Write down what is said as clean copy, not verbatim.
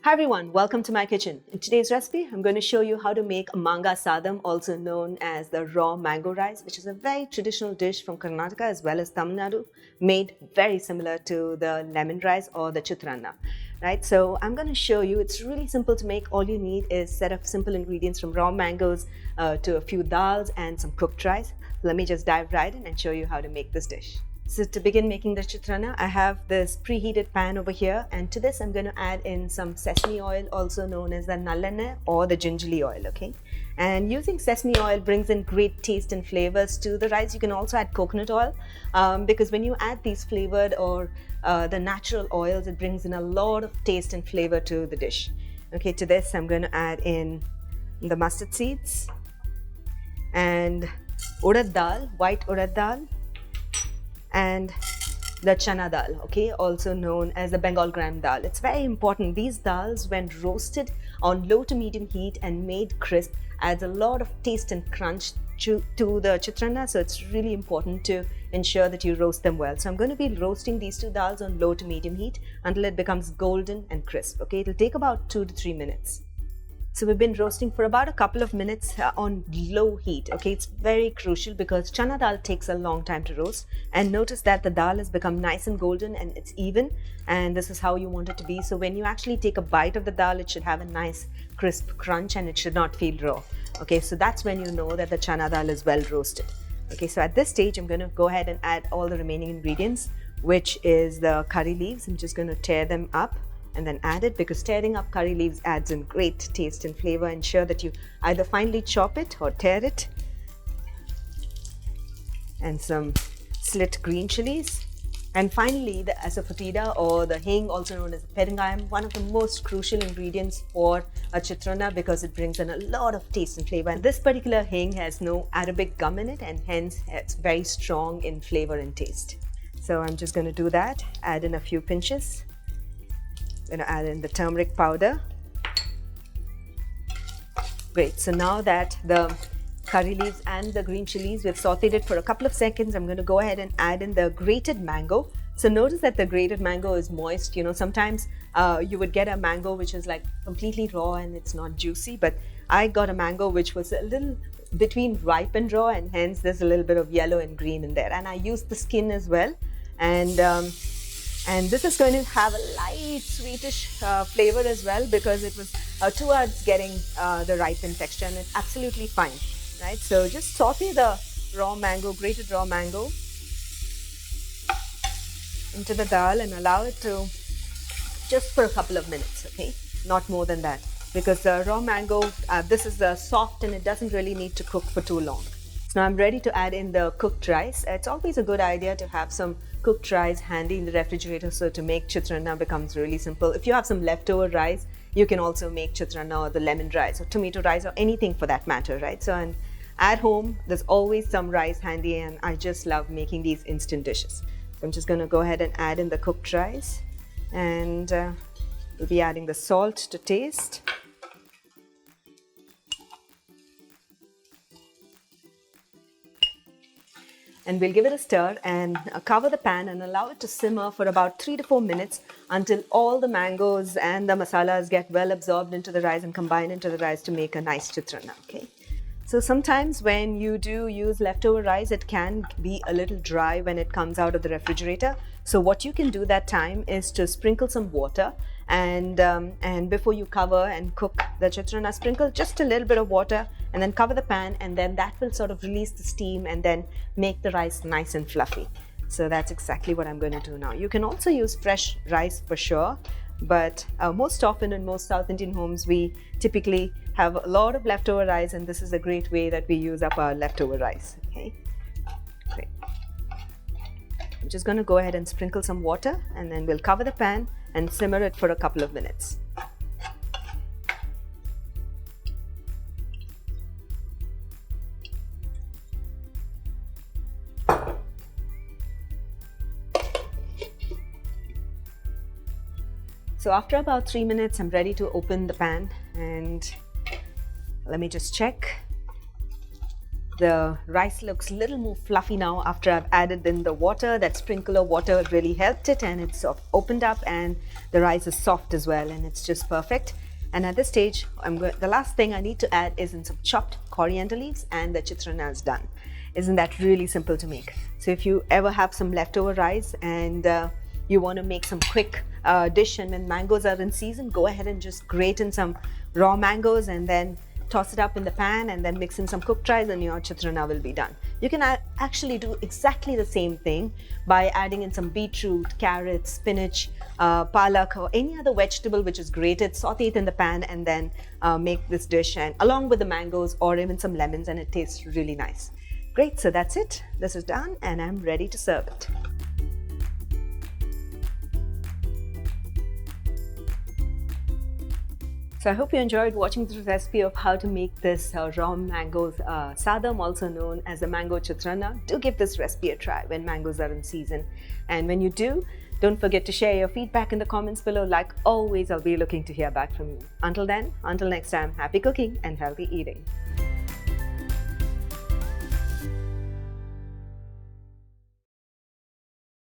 Hi everyone, welcome to my kitchen. In today's recipe, I'm going to show you how to make a manga sadam, also known as the raw mango rice, which is a very traditional dish from Karnataka as well as Tamil Nadu, made very similar to the lemon rice or the chitranna. Right, so I'm going to show you, it's really simple to make. All you need is a set of simple ingredients from raw mangoes to a few dals and some cooked rice. Let me just dive right in and show you how to make this dish. So to begin making the chitranna, I have this preheated pan over here, and to this I'm going to add in some sesame oil, also known as the nallanai or the gingerly oil, okay? And using sesame oil brings in great taste and flavors to the rice. You can also add coconut oil because when you add these flavored or the natural oils, it brings in a lot of taste and flavor to the dish. Okay, to this I'm going to add in the mustard seeds and urad dal, white urad dal, and the chana dal, okay, also known as the Bengal gram dal. It's very important. These dals, when roasted on low to medium heat and made crisp, adds a lot of taste and crunch to the chitranna. So it's really important to ensure that you roast them well. So I'm going to be roasting these two dals on low to medium heat until it becomes golden and crisp. Okay, it'll take about 2 to 3 minutes. So we've been roasting for about a couple of minutes on low heat. Okay, it's very crucial because chana dal takes a long time to roast. And notice that the dal has become nice and golden and it's even. And this is how you want it to be. So when you actually take a bite of the dal, it should have a nice crisp crunch and it should not feel raw. Okay, so that's when you know that the chana dal is well roasted. Okay, so at this stage, I'm going to go ahead and add all the remaining ingredients, which is the curry leaves. I'm just going to tear them up and then add it, because tearing up curry leaves adds in great taste and flavor. Ensure that you either finely chop it or tear it. And some slit green chilies. And finally, the asafoetida or the hing, also known as perungayam, one of the most crucial ingredients for a chitranna because it brings in a lot of taste and flavor. And this particular hing has no Arabic gum in it, and hence it's very strong in flavor and taste. So I'm just going to do that, add in a few pinches. I'm going to add in the turmeric powder. Great. So now that the curry leaves and the green chilies, we've sauteed it for a couple of seconds, I'm going to go ahead and add in the grated mango. So notice that the grated mango is moist. You know, sometimes you would get a mango which is like completely raw and it's not juicy, but I got a mango which was a little between ripe and raw, and hence there's a little bit of yellow and green in there. And I used the skin as well. And this is going to have a light sweetish flavor as well, because it was towards getting the ripened texture, and it's absolutely fine, right? So just saute the raw mango, grated raw mango into the dal and allow it to just for a couple of minutes, okay? Not more than that, because the raw mango, this is soft and it doesn't really need to cook for too long. So now I'm ready to add in the cooked rice. It's always a good idea to have some cooked rice handy in the refrigerator, so to make chitranna becomes really simple. If you have some leftover rice, you can also make chitranna or the lemon rice or tomato rice or anything for that matter, right? So and at home, there's always some rice handy, and I just love making these instant dishes. So I'm just going to go ahead and add in the cooked rice, and we'll be adding the salt to taste. And we'll give it a stir and cover the pan and allow it to simmer for about 3 to 4 minutes until all the mangoes and the masalas get well absorbed into the rice and combine into the rice to make a nice chitranna, okay? So sometimes when you do use leftover rice, it can be a little dry when it comes out of the refrigerator. So what you can do that time is to sprinkle some water, and before you cover and cook the chitranna, sprinkle just a little bit of water and then cover the pan, and then that will sort of release the steam and then make the rice nice and fluffy. So that's exactly what I'm going to do now. You can also use fresh rice for sure, but most often in most South Indian homes, we typically have a lot of leftover rice, and this is a great way that we use up our leftover rice, okay? Great. I'm just going to go ahead and sprinkle some water, and then we'll cover the pan and simmer it for a couple of minutes. So after about 3 minutes, I'm ready to open the pan, and let me just check. The rice looks a little more fluffy now after I've added in the water. That sprinkler water really helped it, and it's sort of opened up, and the rice is soft as well, and it's just perfect. And at this stage, the last thing I need to add is in some chopped coriander leaves, and the chitranna is done. Isn't that really simple to make? So if you ever have some leftover rice and you want to make some quick dish, and when mangoes are in season, go ahead and just grate in some raw mangoes and then toss it up in the pan and then mix in some cooked rice, and your chitranna will be done. You can actually do exactly the same thing by adding in some beetroot, carrots, spinach, palak, or any other vegetable which is grated, saute it in the pan, and then make this dish, and along with the mangoes or even some lemons, and it tastes really nice. Great, so that's it. This is done and I'm ready to serve it. So I hope you enjoyed watching this recipe of how to make this raw mangoes sadam, also known as the mango chitranna. Do give this recipe a try when mangoes are in season. And when you do, don't forget to share your feedback in the comments below. Like always, I'll be looking to hear back from you. Until then, until next time, happy cooking and healthy eating.